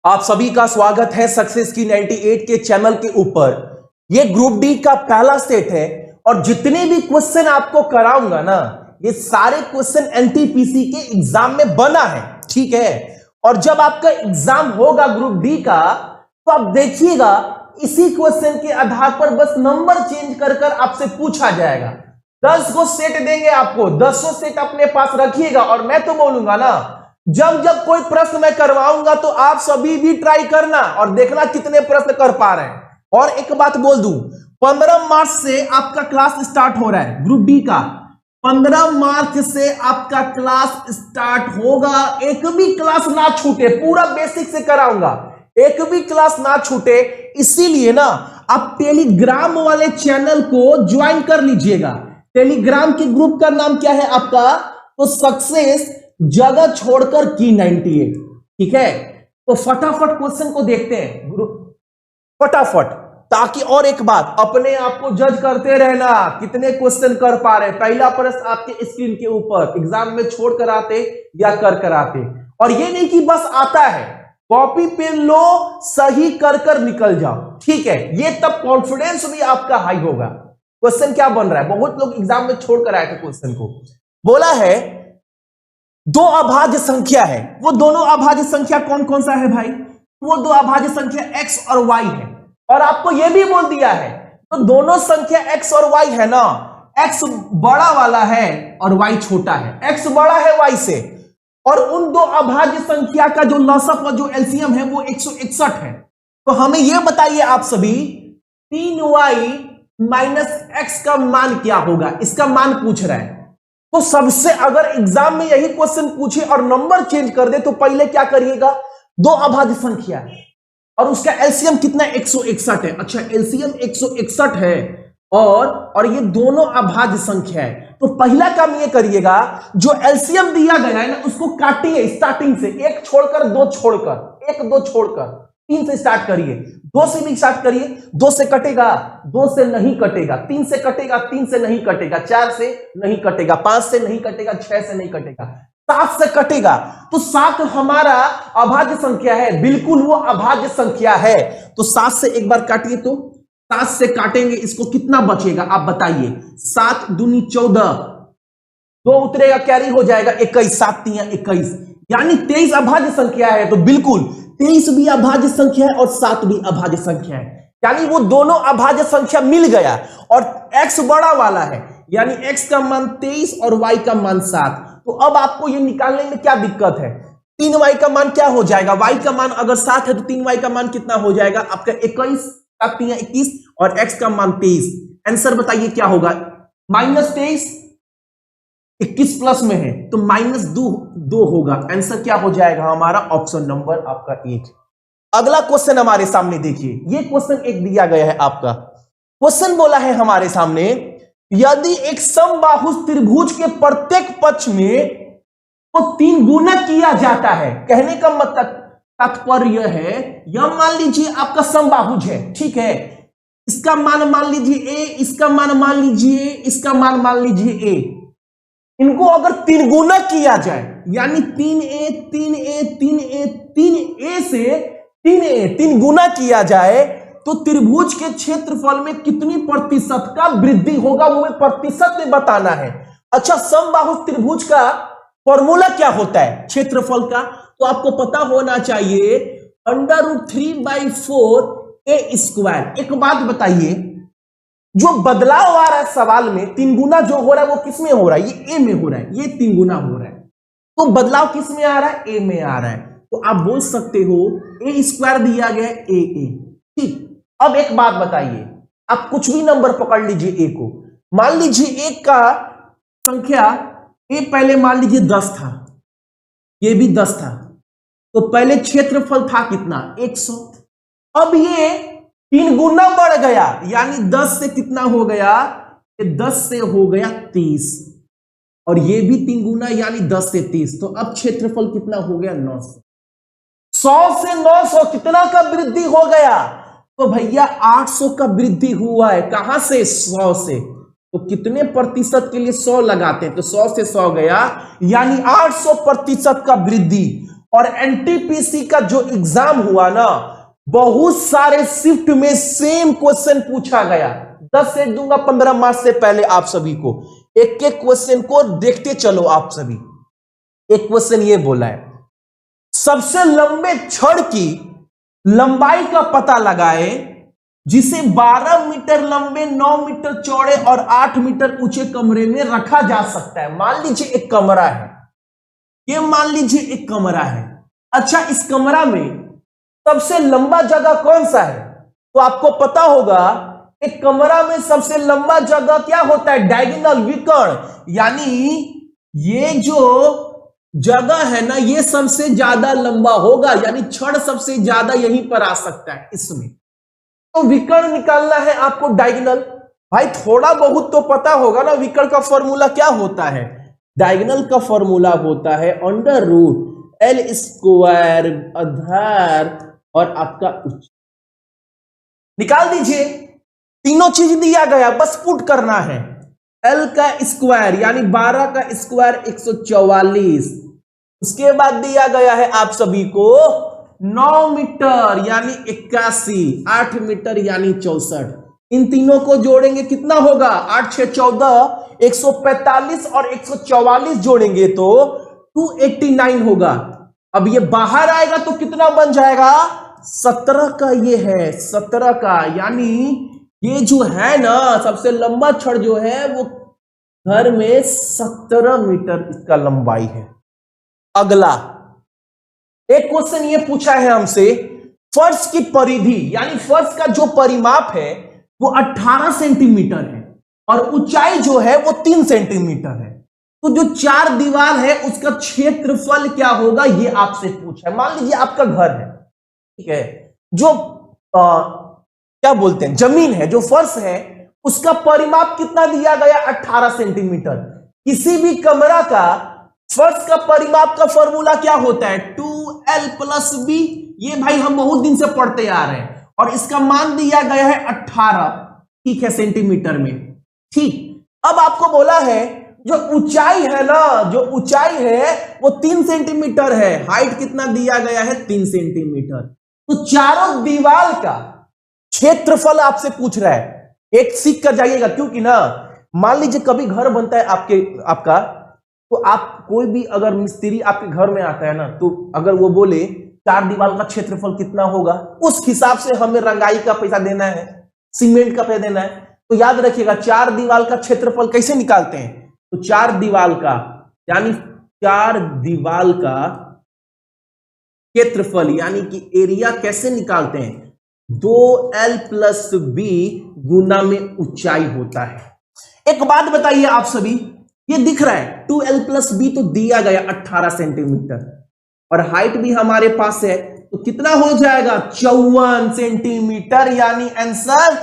आप सभी का स्वागत है सक्सेस की 98 के चैनल के ऊपर। ये ग्रुप डी का पहला सेट है और जितने भी क्वेश्चन आपको कराऊंगा ना, ये सारे क्वेश्चन एनटीपीसी के एग्जाम में बना है, ठीक है। और जब आपका एग्जाम होगा ग्रुप डी का, तो आप देखिएगा इसी क्वेश्चन के आधार पर बस नंबर चेंज कर कर आपसे पूछा जाएगा। 10 को सेट देंगे आपको, 10 सेट अपने पास रखिएगा। और मैं तो बोलूंगा ना, जब जब कोई प्रश्न मैं करवाऊंगा तो आप सभी भी ट्राई करना और देखना कितने प्रश्न कर पा रहे हैं। और एक बात बोल दूं, 15 मार्च से आपका क्लास स्टार्ट हो रहा है ग्रुप डी का। 15 मार्च से आपका क्लास स्टार्ट होगा। एक भी क्लास ना छूटे, पूरा बेसिक से कराऊंगा, एक भी क्लास ना छूटे। इसीलिए ना आप टेलीग्राम वाले चैनल को ज्वाइन कर लीजिएगा। टेलीग्राम के ग्रुप का नाम क्या है आपका? तो सक्सेस जगह छोड़कर की 98, ठीक है। तो फटाफट क्वेश्चन को देखते हैं ग्रुप, फटाफट, ताकि और एक बात, अपने आप को जज करते रहना कितने क्वेश्चन कर पा रहे हैं। पहला प्रश्न आपके स्क्रीन के ऊपर, एग्जाम में छोड़ कर आते या कर आते। और ये नहीं कि बस आता है, कॉपी पेन लो, सही कर कर निकल जाओ, ठीक है। ये तब कॉन्फिडेंस भी आपका हाई होगा। क्वेश्चन क्या बन रहा है? बहुत लोग एग्जाम में छोड़ कर आए थे क्वेश्चन को। बोला है दो अभाज्य संख्या है। वो दोनों अभाज्य संख्या कौन कौन सा है भाई? वो दो अभाज्य संख्या x और y है। और आपको यह भी बोल दिया है, तो दोनों संख्या x और y है ना, x बड़ा वाला है और y छोटा है। x बड़ा है y से, और उन दो अभाज्य संख्या का जो लसअप और जो एलसीएम है वो 161 है। तो हमें यह बताइए आप सभी, 3y माइनस x का मान क्या होगा? इसका मान पूछ रहा है। तो सबसे, अगर एग्जाम में यही क्वेश्चन पूछे और नंबर चेंज कर दे, तो पहले क्या करिएगा? दो अभाज्य संख्या है और उसका एलसीएम कितना? 161 है। अच्छा, एलसीएम 161 है और ये दोनों अभाज्य संख्या है। तो पहला काम ये करिएगा, जो एलसीएम दिया गया है ना, उसको काटिए स्टार्टिंग से, एक छोड़कर, दो छोड़कर, एक दो छोड़कर, 3 से स्टार्ट करिए, 2 से भी स्टार्ट करिए। 2 से कटेगा, 2 से नहीं कटेगा, 3 से कटेगा, 3 से नहीं कटेगा, 4 से नहीं कटेगा, 5 से नहीं कटेगा, 6 से नहीं कटेगा, 7 से कटेगा। तो 7 हमारा अभाज्य संख्या है, बिल्कुल वो अभाज्य संख्या है। तो 7 से एक बार काटिए, तो 7 से काटेंगे, इसको कितना बचेगा आप बताइए? 7 दूनी 14, 2 उतरेगा, कैरी हो जाएगा 21, 7 तिया 21, यानी 23 अभाज्य संख्या है। तो बिल्कुल 23 भी अभाज्य संख्या है और 7 भी अभाज्य संख्या है, यानी वो दोनों अभाज्य संख्या मिल गया। और x बड़ा वाला है, यानी x का मान 23 और y का मान 7। तो अब आपको ये निकालने में क्या दिक्कत है? 3y का मान क्या हो जाएगा? y का मान अगर 7 है तो 3y का मान कितना हो जाएगा आपका? 21, 7 तिया 21 और x का मान 23। आंसर बताइए क्या होगा? -23, 21 प्लस में है तो -2 होगा। आंसर क्या हो जाएगा हमारा? ऑप्शन नंबर आपका 1। अगला क्वेश्चन हमारे सामने देखिए, ये क्वेश्चन एक दिया गया है आपका। क्वेश्चन बोला है हमारे सामने, यदि एक समबाहु त्रिभुज के प्रत्येक पक्ष में तो 3 गुना किया जाता है। कहने का मतलब, तात्पर्य है, यह मान लीजिए आपका समबाहुज है, ठीक है। इसका मान मान लीजिए a, इसका मान मान लीजिए, इसका मान मान लीजिए a। इनको अगर 3 गुना किया जाए, यानी 3a 3a 3a 3a से 3a 3 गुना किया जाए, तो त्रिभुज के क्षेत्रफल में कितनी प्रतिशत का वृद्धि होगा, वो प्रतिशत में बताना है। अच्छा, समबाहु त्रिभुज का फॉर्मूला क्या होता है क्षेत्रफल का? तो आपको पता होना चाहिए, √3/4 a²। एक बात बताइए, जो बदलाव आ रहा है सवाल में, 3 गुना जो हो रहा है वो किस में हो रहा है? ये a में हो रहा है, ये 3 गुना हो रहा है। तो बदलाव किस में आ रहा है? a में आ रहा है। तो आप बोल सकते हो a² दिया गया है a। ठीक, अब एक बात बताइए, आप कुछ भी नंबर पकड़ लीजिए a को। मान लीजिए a का संख्या, a पहले मान लीजिए 10 था, ये भी 10 था, तो पहले क्षेत्रफल था कितना? 100। अब ये 3 गुना बढ़ गया, यानी 10 से कितना हो गया? 10 से हो गया 30, और ये भी 3 गुना, यानी 10 से 30। तो अब क्षेत्रफल कितना हो गया? 900। 100 से 900 कितना का वृद्धि हो गया? तो भैया 800 का वृद्धि हुआ है। कहां से? 100 से। तो कितने प्रतिशत के लिए 100 लगाते हैं? तो 100 से 100 गया, यानी 800% का वृद्धि। और एनटीपीसी का जो एग्जाम हुआ ना, बहुत सारे शिफ्ट में सेम क्वेश्चन पूछा गया। 10 से दूंगा 15 मार्च से पहले आप सभी को एक एक क्वेश्चन को देखते चलो। आप सभी एक क्वेश्चन ये बोला है, सबसे लंबे छड़ की लंबाई का पता लगाए जिसे 12 मीटर लंबे, 9 मीटर चौड़े और 8 मीटर ऊंचे कमरे में रखा जा सकता है। मान लीजिए एक कमरा है, ये मान लीजिए एक कमरा है। अच्छा, इस कमरा में सबसे लंबा जगह कौन सा है? तो आपको पता होगा एक कमरा में सबसे लंबा जगह क्या होता है? डायगोनल, विकर्ण। यानी ये जो जगह है ना, ये सबसे ज्यादा लंबा होगा, यानी छड़ सबसे ज्यादा यहीं पर आ सकता है इसमें। तो विकर्ण निकालना है आपको, डायगोनल। भाई थोड़ा बहुत तो पता होगा ना, विकर्ण का फॉर्मूला क्या होता है? डायगोनल का फॉर्मूला होता है अंडर रूट एल स्क्वायर, आधार और आपका उच्च। निकाल दीजिए, तीनों चीज दिया गया, बस पुट करना है। एल का स्क्वायर यानी 12 का स्क्वायर 144, उसके बाद दिया गया है आप सभी को 9 मीटर यानी 81, 8 मीटर यानी 64। इन तीनों को जोड़ेंगे कितना होगा? 8 6 14, 145 और 144 जोड़ेंगे तो 289 होगा। अब ये बाहर आएगा तो कितना बन जाएगा? 17 का ये है, 17 का। यानी ये जो है ना सबसे लंबा छड़ जो है वो घर में 17 मीटर इसका लंबाई है। अगला एक क्वेश्चन ये पूछा है हमसे, फर्श की परिधि यानी फर्श का जो परिमाप है वो 18 सेंटीमीटर है और ऊंचाई जो है वो 3 सेंटीमीटर है। तो जो 4 दीवार है उसका क्षेत्रफल क्या होगा, ये आपसे पूछा है। मान लीजिए आपका घर है, ठीक है, जो क्या बोलते हैं जमीन है, जो फर्श है उसका परिमाप कितना दिया गया? 18 सेंटीमीटर। किसी भी कमरा का फर्श का परिमाप का फॉर्मूला क्या होता है? 2l + b। ये भाई हम बहुत दिन से पढ़ते आ रहे हैं और इसका मान दिया गया है 18, ठीक है, सेंटीमीटर में। ठीक, अब आपको बोला है जो ऊंचाई है ना, जो ऊंचाई है वो 3 सेंटीमीटर है, हाइट कितना दिया गया है? 3 सेंटीमीटर। तो चारों दीवार का क्षेत्रफल आपसे पूछ रहा है। एक सीख कर जाइएगा, क्योंकि ना मान लीजिए कभी घर बनता है आपका, तो आप कोई भी अगर मिस्त्री आपके घर में आता है ना, तो अगर वो बोले 4 दीवार का क्षेत्रफल कितना होगा, उस हिसाब से हमें रंगाई का पैसा देना है, सीमेंट का पैसा देना है। तो याद रखिएगा 4 दीवार का क्षेत्रफल कैसे निकालते हैं? तो 4 दीवार का यानी 4 दीवार का क्षेत्रफल यानी कि एरिया कैसे निकालते हैं? 2l + b गुना में ऊंचाई होता है। एक बात बताइए आप सभी, ये दिख रहा है 2l + b तो दिया गया 18 सेंटीमीटर और हाइट भी हमारे पास है, तो कितना हो जाएगा? 54 सेंटीमीटर, यानी आंसर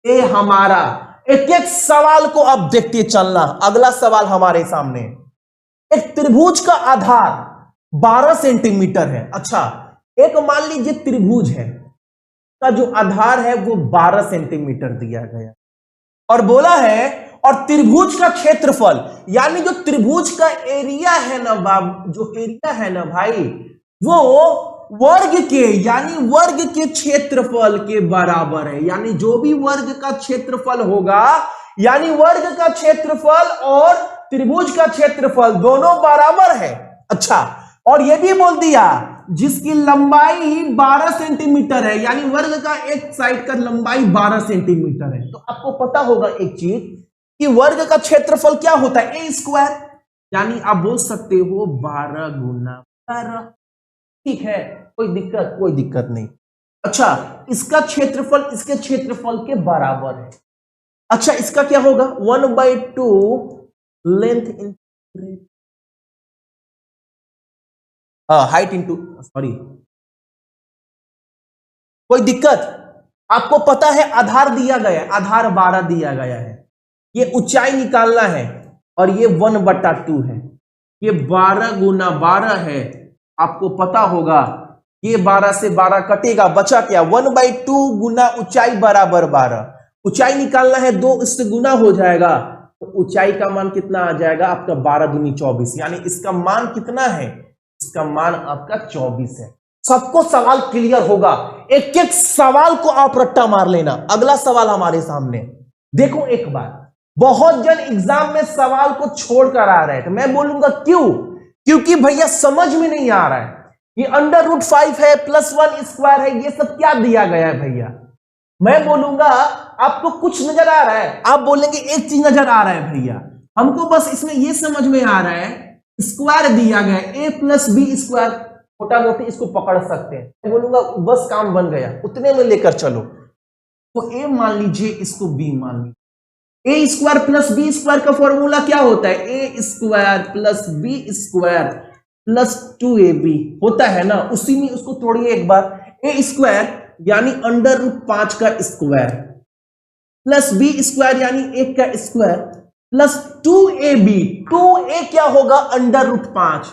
ए हमारा। एक एक सवाल को अब देखते चलना। अगला सवाल हमारे सामने, एक त्रिभुज का आधार 12 सेंटीमीटर है। अच्छा, एक मान लीजिए त्रिभुज है का जो आधार है वो 12 सेंटीमीटर दिया गया और बोला है और त्रिभुज का क्षेत्रफल यानी जो त्रिभुज का एरिया है ना बाब, जो एरिया है ना भाई, वो वर्ग के यानी वर्ग के क्षेत्रफल के बराबर है। यानी जो भी वर्ग का क्षेत्रफल होगा, यानी वर्ग का क्षेत्रफल और त्रिभुज का क्षेत्रफल दोनों बराबर है। अच्छा, और यह भी बोल दिया जिसकी लंबाई 12 सेंटीमीटर है, यानी वर्ग का एक साइड का लंबाई 12 सेंटीमीटर है। तो आपको पता होगा एक चीज कि वर्ग का क्षेत्रफल क्या होता है? ए स्क्वायर, यानी आप बोल सकते हो 12 × 12। ठीक है, कोई दिक्कत नहीं। अच्छा, इसका क्षेत्रफल इसके क्षेत्रफल के बराबर है। अच्छा, इसका क्या होगा? 1/2 length in height into, sorry, कोई दिक्कत? आपको पता है आधार दिया गया है, आधार 12 दिया गया है, ये ऊंचाई निकालना है और ये 1/2 है, ये 12 × 12 है। आपको पता होगा ये 12 से 12 कटेगा, बचा क्या? 1/2 गुना ऊंचाई बराबर 12। ऊंचाई निकालना है, 2 इससे गुना हो जाएगा तो ऊंचाई का मान कितना आ जाएगा आपका? 12 दूनी 24, यानी इसका मान कितना है? इसका मान आपका 24 है। सबको सवाल क्लियर होगा, एक एक सवाल को आप रट्टा मार लेना। अगला सवाल हमारे सामने देखो, एक बार बहुत जन एग्जाम में सवाल को छोड़कर आ रहे हैं, तो मैं बोलूंगा क्यों? क्योंकि भैया समझ में नहीं आ रहा है ये √5 है, +1 स्क्वायर है, ये सब क्या दिया गया है भैया। मैं बोलूंगा आपको कुछ नजर आ रहा है, आप बोलेंगे एक चीज नजर आ रहा है भैया, हमको बस इसमें ये समझ में आ रहा है स्क्वायर दिया गया है, a + b स्क्वायर, मोटा मोटी इसको पकड़ सकते हैं। मैं बोलूंगा बस काम बन गया, उतने में लेकर चलो। तो a मान लीजिए, इसको b मान लीजिए। a स्क्वायर + b स्क्वायर का फॉर्मूला क्या होता है? a square + b square + 2ab होता है ना, उसी में उसको तोड़िए एक बार। a स्क्वायर यानी √5 का स्क्वायर + b स्क्वायर यानी 1 का स्क्वायर + 2ab, 2a क्या होगा? √5,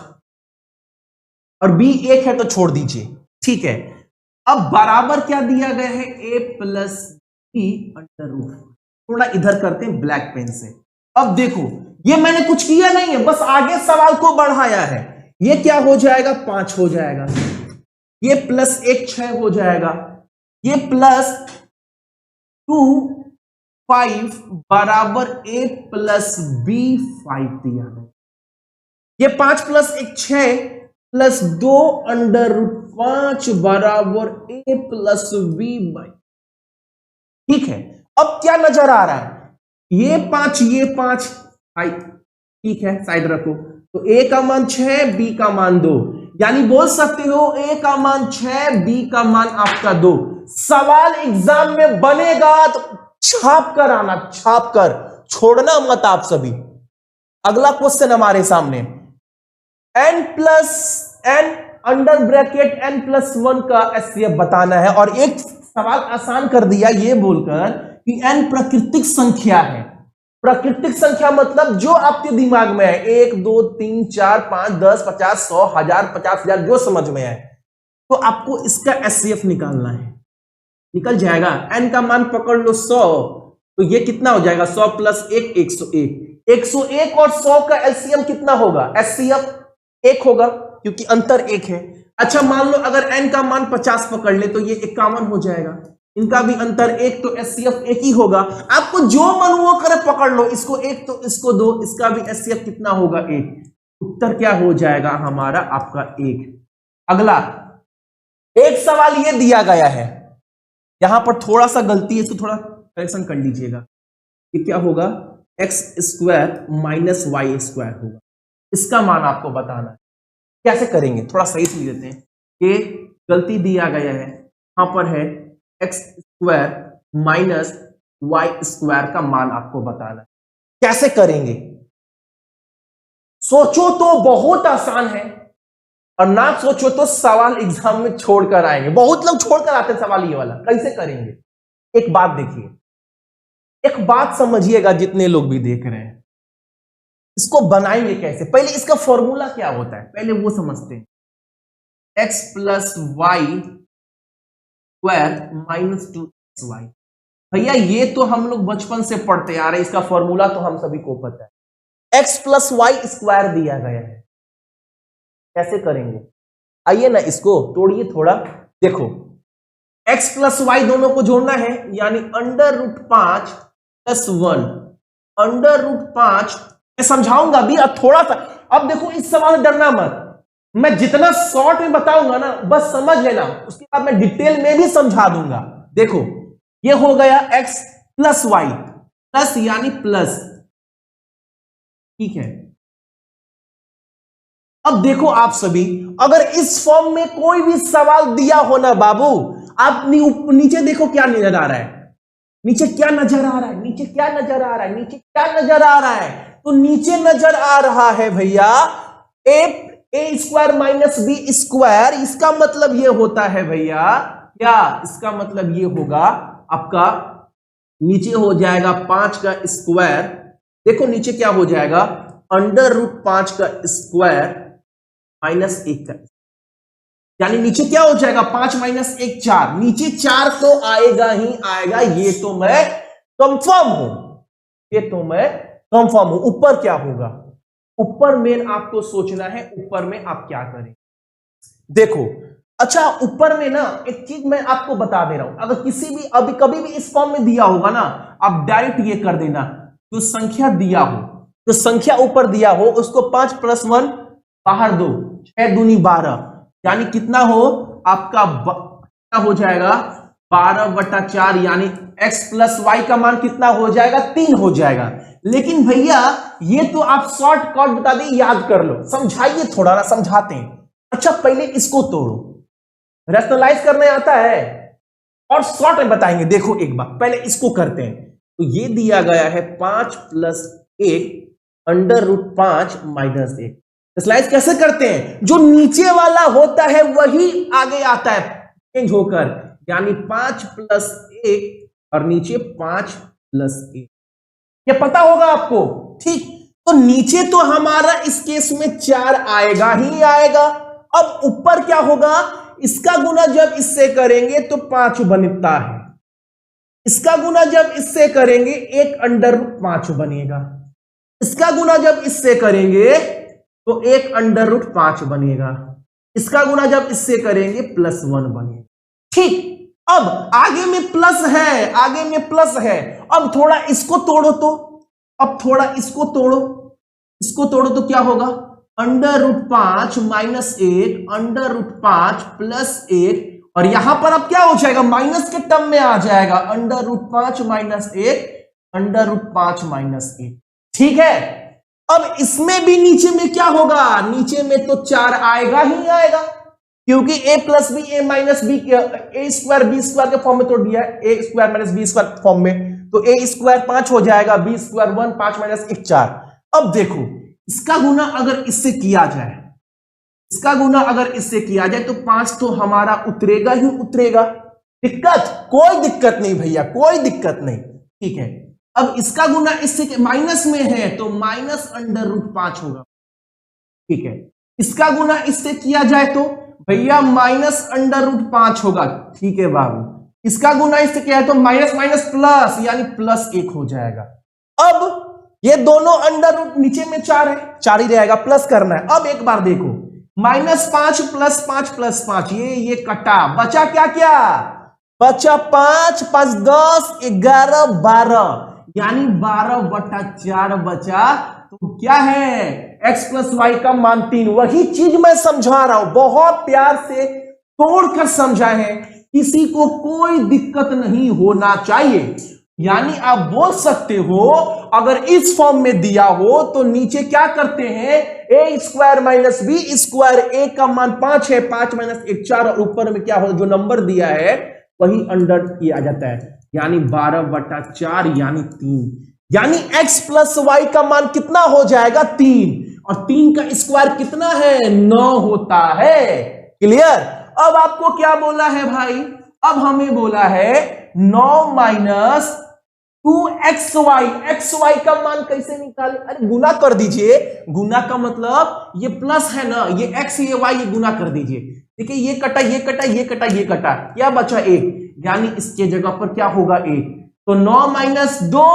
और b 1 है तो छोड़ दीजिए, ठीक है। अब बराबर क्या दिया गया है? a + b √5। थोड़ा इधर करते हैं ब्लैक पेन से। अब देखो, ये मैंने कुछ किया नहीं है, बस आगे सवाल को बढ़ाया है। ये क्या हो जाएगा? 5 हो जाएगा, ये +1 6 हो जाएगा, ये +2 5 बराबर a + b 5 दिया गया। ये 5 + 1 6 + 2 √5 बराबर a + b 5। ठीक है, अब क्या नजर आ रहा है? ये 5 ठीक है, साइड रखो। तो a का मान 6, b का मान 2, यानी बोल सकते हो a का मान 6, b का मान आपका 2। सवाल एग्जाम में बनेगा तो छाप कर आना, छाप कर, छोड़ना मत आप सभी। अगला क्वेश्चन हमारे सामने, n n का एचसीएफ बताना है। और एक सवाल आसान कर दिया ये बोलकर कि n प्राकृतिक संख्या है। प्राकृतिक संख्या मतलब जो आपके दिमाग में है, 1 2 3 4 5 10 50 100 1000 50,000 जो समझ में है, तो आपको इसका एचसीएफ निकालना है। निकल जाएगा। n का मान पकड़ लो 100, तो ये कितना हो जाएगा? 100 + 1 101। 101 और 100 का एलसीएम कितना होगा? एचसीएफ 1 होगा, क्योंकि अंतर 1 है। अच्छा, मान लो अगर n का मान 50 पकड़ ले तो ये 51 हो जाएगा, इनका भी अंतर 1, तो एचसीएफ 1 ही होगा। आपको जो मन वो करे पकड़ लो, इसको 1 तो इसको 2, इसका भी एचसीएफ कितना होगा? 1। उत्तर क्या हो जाएगा हमारा? आपका 1। अगला एक सवाल ये दिया गया है, यहां पर थोड़ा सा गलती है, इसको थोड़ा करेक्शन कर लीजिएगा। ये क्या होगा? x² - y² होगा। इसका मान आपको बताना है। कैसे करेंगे? थोड़ा सही से लेते हैं। ये गलती दिया गया है, यहां पर है x² - y² का मान आपको बताना है। कैसे करेंगे? सोचो तो बहुत आसान है, और ना सोचो तो सवाल एग्जाम में छोड़कर आएंगे। बहुत लोग छोड़कर आते हैं सवाल ये वाला। कैसे करेंगे? एक बात देखिए, एक बात समझिएगा, जितने लोग भी देख रहे हैं, इसको बनाएंगे कैसे? पहले इसका फॉर्मूला क्या होता है पहले वो समझते हैं। x + y² - 2xy। भैया ये तो हम लोग बचपन से पढ़ते आ रहे हैं, इसका फॉर्मूला तो हम सभी को पता है। x + y² दिया गया है, कैसे करेंगे? आइए ना, इसको तोड़िए थोड़ा। देखो, x + y दोनों को जोड़ना है, यानी √5 + 1 √5। मैं समझाऊंगा भी अब थोड़ा सा। अब देखो, इस सवाल में डरना मत, मैं जितना शॉर्ट में बताऊंगा ना बस समझ लेना, उसके बाद मैं डिटेल में भी समझा दूंगा। देखो, ये हो गया x + y, प्लस यानी प्लस, ठीक है। अब देखो आप सभी, अगर इस फॉर्म में कोई भी सवाल दिया हो ना बाबू, आप नीचे देखो क्या नजर आ रहा है, नीचे क्या नजर आ रहा है, नीचे क्या नजर आ रहा है, नीचे क्या नजर आ रहा है? तो नीचे नजर आ रहा है भैया a² - b²। इसका मतलब ये होता है भैया, क्या इसका मतलब ये होगा आपका, नीचे हो जाएगा 5 का स्क्वायर। देखो नीचे क्या हो जाएगा, √5 का स्क्वायर -1 का, यानी नीचे क्या हो जाएगा, 5 - 1 4। नीचे 4 तो आएगा ही आएगा, ये तो मैं कंफर्म हूं, ये तो मैं कंफर्म हूं। ऊपर क्या होगा, ऊपर में आपको सोचना है, ऊपर में आप क्या करें। देखो, अच्छा ऊपर में ना एक चीज मैं आपको बता दे रहा हूं, अगर किसी भी अभी कभी भी इस फॉर्म में दिया होगा ना, आप डायरेक्ट ये कर देना, जो संख्या दिया हो, जो संख्या ऊपर दिया हो उसको 5 + 1 बाहर दो, 6 दूनी 12, यानी कितना हो आपका कितना हो जाएगा 12/4, यानी x + y का मान कितना हो जाएगा 3 हो जाएगा। लेकिन भैया ये तो आप शॉर्टकट बता दें, याद कर लो, समझाइए थोड़ा ना, समझाते हैं। अच्छा पहले इसको तोड़ो, रैशनलाइज करने आता है और शॉर्ट में बताएंगे। देखो एक बार पहले इसको करते हैं, तो ये दिया गया है 5 + 1 √5 - 1। रैशनलाइज कैसे करते हैं, जो नीचे वाला होता है वही आगे आता है चेंज होकर, यानी 5 + 1 और नीचे 5 + 1, ये पता होगा आपको, ठीक। तो नीचे तो हमारा इस केस में 4 आएगा ही आएगा। अब ऊपर क्या होगा, इसका गुना जब इससे करेंगे तो 5 बनता है, इसका गुना जब इससे करेंगे 1 √5 बनेगा, इसका गुना जब इससे करेंगे तो 1 √5 बनेगा, इसका गुना जब इससे करेंगे +1 बनेगा, ठीक। अब आगे में प्लस है, आगे में प्लस है। अब थोड़ा इसको तोड़ो, तो अब थोड़ा इसको तोड़ो, इसको तोड़ो तो क्या होगा √5 - 1 √5 + 1, और यहां पर अब क्या हो जाएगा माइनस के टर्म में आ जाएगा √5 - 1 √5 - 1, ठीक है। अब इसमें भी नीचे में क्या होगा, नीचे में तो 4 आएगा ही आएगा, क्योंकि a + b a - b a² b² के फॉर्म में तोड़ दिया है, a² - b² फॉर्म में, तो a² 5 हो जाएगा, b² 1, 5 - 1 4। अब देखो इसका गुना अगर इससे किया जाए, इसका गुना अगर इससे किया जाए तो 5 तो हमारा उतरेगा ही उतरेगा, दिक्कत कोई दिक्कत नहीं भैया, कोई दिक्कत नहीं, ठीक है। अब इसका गुना इससे माइनस में है तो -√5 होगा, ठीक है। इसका गुना इससे किया जाए तो भैया -√5 होगा, ठीक है बाबू। इसका गुना इससे क्या है तो माइनस माइनस प्लस, यानी +1 हो जाएगा। अब ये दोनों अंडर रूट नीचे में 4 है, 4 ही रहेगा, प्लस करना है। अब एक बार देखो -5 + 5 + 5, ये कटा, बचा क्या क्या, बचा 5 5 10 11 12, यानी 12/4 बचा। तो क्या है x + y का मान 3, वही चीज मैं समझा रहा हूं, बहुत प्यार से तोड़कर समझा है, किसी को कोई दिक्कत नहीं होना चाहिए। यानी आप बोल सकते हो अगर इस फॉर्म में दिया हो तो नीचे क्या करते हैं a² - b², a का मान 5 है, 5 - 1 4, और ऊपर में क्या हो जो नंबर दिया है वही अंडर किया जाता है, यानी 12/4 यानी 3, यानी x + y का मान कितना हो जाएगा 3, और 3 का स्क्वायर कितना है 9 होता है, क्लियर। अब आपको क्या बोला है भाई, अब हमें बोला है 9 - 2xy, xy का मान कैसे निकाले, अरे गुना कर दीजिए, गुना का मतलब ये प्लस है ना, ये x ये y, ये गुना कर दीजिए। देखिए ये कटा ये कटा ये कटा ये कटा, क्या बचा 1, यानी इसके जगह पर क्या होगा 1, तो 9 - 2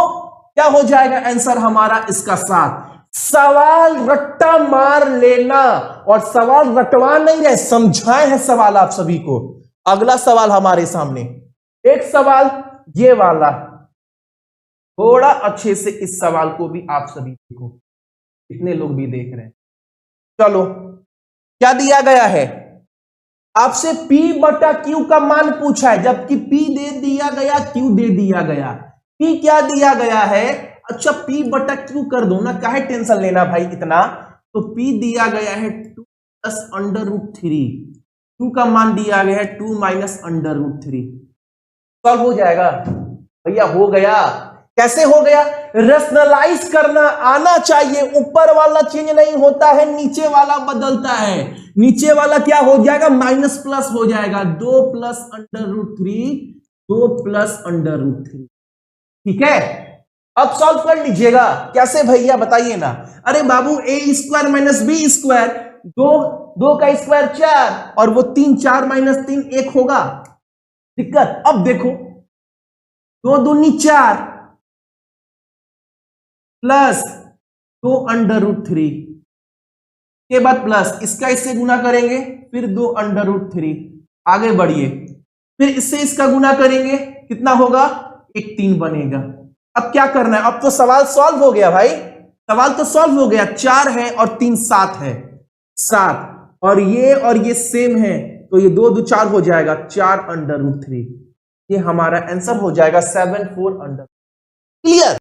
क्या हो जाएगा आंसर हमारा इसका 7। सवाल रट्टा मार लेना, और सवाल रटवा नहीं रहे, समझाए हैं सवाल आप सभी को। अगला सवाल हमारे सामने, एक सवाल ये वाला, थोड़ा अच्छे से इस सवाल को भी आप सभी देखो, कितने लोग भी देख रहे हैं। चलो क्या दिया गया है, आपसे P/Q का मान पूछा है, जबकि P दे दिया गया, Q दे दिया गया। P क्या दिया गया है, अच्छा P/Q कर दो ना, काहे टेंशन लेना भाई इतना। तो P दिया गया है 2 + √3, Q का मान दिया गया है 2 - √3, सॉल्व हो जाएगा भैया, हो गया। कैसे हो गया, रैशनलाइज करना आना चाहिए, ऊपर वाला चेंज नहीं होता है, नीचे वाला बदलता है। नीचे वाला क्या हो जाएगा माइनस प्लस हो जाएगा, 2 + √3, 2 + √3, ठीक है। अब सॉल्व कर लीजिएगा, कैसे भैया बताइए ना। अरे बाबू a² - b², 2 का स्क्वायर 4, और वो 3 4 - 3 1 होगा, दिक्कत। अब देखो 2 दूनी 4 प्लस 2 √3, के बाद प्लस, इसका इससे गुना करेंगे, फिर 2√3, आगे बढ़िए, फिर इससे इसका गुना करेंगे, कितना होगा, एक 3 बनेगा। अब क्या करना है, अब तो सवाल सॉल्व हो गया भाई, सवाल तो सॉल्व हो गया, 4 है और 3 7 है, 7, और ये सेम है, तो ये 2 2 4 हो जाएगा, 4√3, ये हमारा आंसर हो जाएगा 74 क्लियर।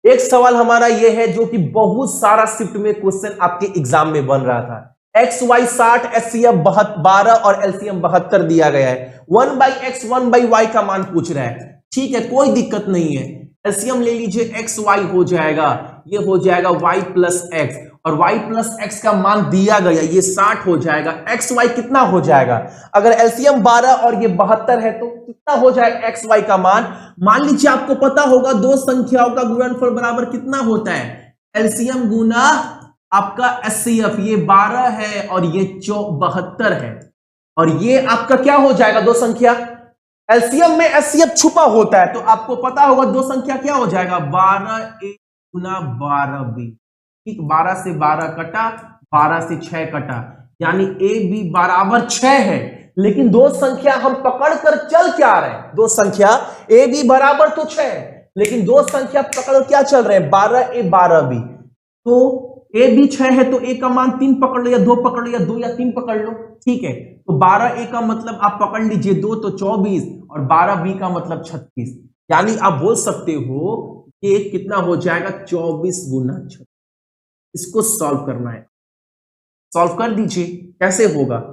एक सवाल हमारा ये है जो कि बहुत सारा शिफ्ट में क्वेश्चन आपके एग्जाम में बन रहा था, एक्स वाई 60, एचसीएफ 12 और एलसीएम 72 दिया गया है, 1/x 1/y का मान पूछ रहा है। ठीक है, कोई दिक्कत नहीं है, एलसीएम ले लीजिए, एक्स वाई हो जाएगा, ये हो जाएगा y प्लस एक्स, और y प्लस एक्स का मान दिया गया, ये 60 हो जाएगा, एक्स वाई कितना हो जाएगा, अगर एलसीएम 12 और ये 72 है तो कितना हो जाएगा एक्स वाई का मान लीजिए आपको पता होगा दो संख्याओं का गुणनफल बराबर कितना होता है, एलसीएम गुना आपका एचसीएफ, ये 12 है और ये 72 है, और ये आपका क्या हो जाएगा, दो संख्या, एलसीएम में एचसीएफ छुपा होता है, तो आपको पता होगा दो संख्या क्या हो जाएगा, 12a गुना 12b, ठीक, 12 से 12 कटा, 12 से 6 कटा, यानी ए बी बराबर 6 है, लेकिन दो संख्या हम पकड़ कर चल क्या रहे हैं, दो संख्या ए बी बराबर तो 6 है, लेकिन दो संख्या पकड़ क्या चल रहे हैं, 12a 12b, तो ए बी 6 है तो ए का मान 3 पकड़ लो, या 2 पकड़ लो, या 2 या 3 पकड़ लो, ठीक है, तो 12a का मतलब आप पकड़ लीजिए 2 तो 24, और 12b का मतलब 36, यानी आप बोल सकते हो कि कितना हो जाएगा, 24 गुना 36। इसको सॉल्व करना है, सॉल्व कर दीजिए, कैसे होगा,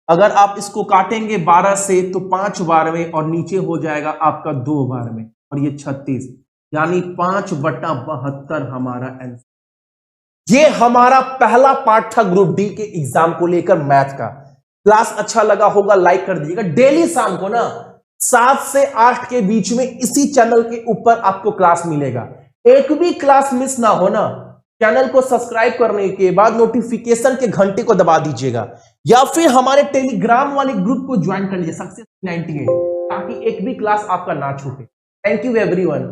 अगर आप इसको काटेंगे 12 से तो 5 बार में, और नीचे हो जाएगा आपका 2 बार में, और ये 36, यानी 5/72 हमारा आंसर। ये हमारा पहला पार्ट था ग्रुप डी के एग्जाम को लेकर मैथ का। क्लास अच्छा लगा होगा लाइक कर दीजिएगा। डेली शाम को ना 7 से 8 के बीच में इसी चैनल के ऊपर आपको क्लास मिलेगा। एक भी क्लास मिस ना हो ना, चैनल को सब्सक्राइब करने के बाद नोटिफिकेशन के घंटे को दबा दीजिएगा, या फिर हमारे टेलीग्राम वाले ग्रुप को ज्वाइन कर लीजिए सक्सेस 98, ताकि एक भी क्लास आपका ना छूटे। Thank you everyone.